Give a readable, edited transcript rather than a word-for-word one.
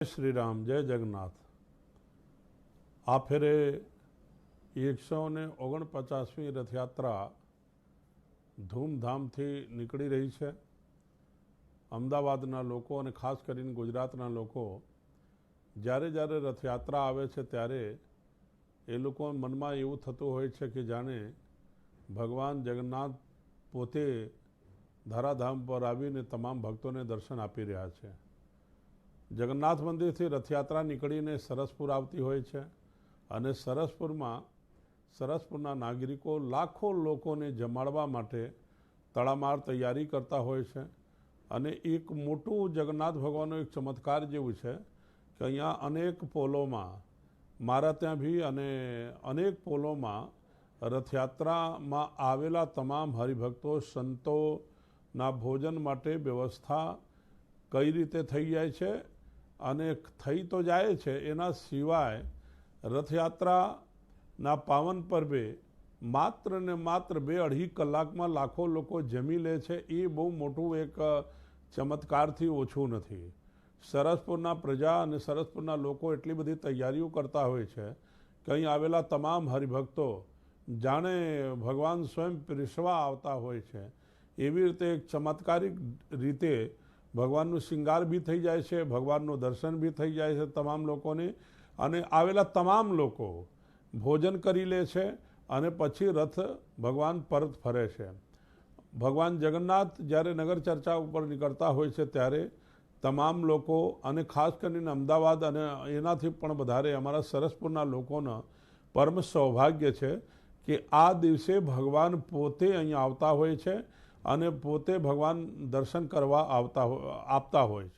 श्री राम जय जगन्नाथ। आ फेरे 149મી रथयात्रा धूमधामथी નીકળી રહી છે। અમદાવાદના લોકો અને ખાસ કરીને ગુજરાતના લોકો જ્યારે જ્યારે રથયાત્રા આવે છે ત્યારે એ લોકો મનમાં એવું થતું હોય છે કે જાણે ભગવાન જગન્નાથ પોતે ધરાધામ પર આવીને તમામ ભક્તોને દર્શન આપી રહ્યા છે। જગન્નાથ મંદિરથી રથયાત્રા નીકળીને સરસપુર આવતી હોય છે અને સરસપુરના નાગરિકો લાખો લોકોને જમાડવા માટે તડામાર તૈયારી કરતા હોય છે। અને એક મોટું જગન્નાથ ભગવાનનો એક ચમત્કાર જેવું છે કે અહીંયા અનેક પોલોમાં મારા ત્યાં બી અને અનેક પોલોમાં રથયાત્રામાં આવેલા તમામ હરિભક્તો સંતોના ભોજન માટે વ્યવસ્થા કઈ રીતે થઈ જાય છે અને થઈ તો જાય છે, એના સિવાય રથયાત્રાના પાવન પર્વે માત્ર ને માત્ર 2-2.5 કલાકમાં લાખો લોકો જમી લે છે। એ બહુ મોટું એક ચમત્કારથી ઓછું નથી। સરસપુરના પ્રજા અને સરસપુરના લોકો એટલી બધી તૈયારીઓ કરતા હોય છે કે અહીં આવેલા તમામ હરિભક્તો જાણે ભગવાન સ્વયં પીરસવા આવતા હોય છે। એવી રીતે એક ચમત્કારિક રીતે ભગવાનનું શૃંગાર બી થઈ જાય છે, ભગવાનનું દર્શન બી થઈ જાય છે તમામ લોકોને, અને આવેલા તમામ લોકો ભોજન કરી લે છે અને પછી રથ ભગવાન પરત ફરે છે। ભગવાન જગન્નાથ જ્યારે નગર ચર્ચા ઉપર નીકળતા હોય છે ત્યારે તમામ લોકો અને ખાસ કરીને અમદાવાદ અને એનાથી પણ વધારે અમારા સરસપુરના લોકોના પરમ સૌભાગ્ય છે કે આ દિવસે ભગવાન પોતે અહીં આવતા હોય છે અને પોતે ભગવાન દર્શન કરવા આપતા હોય છે।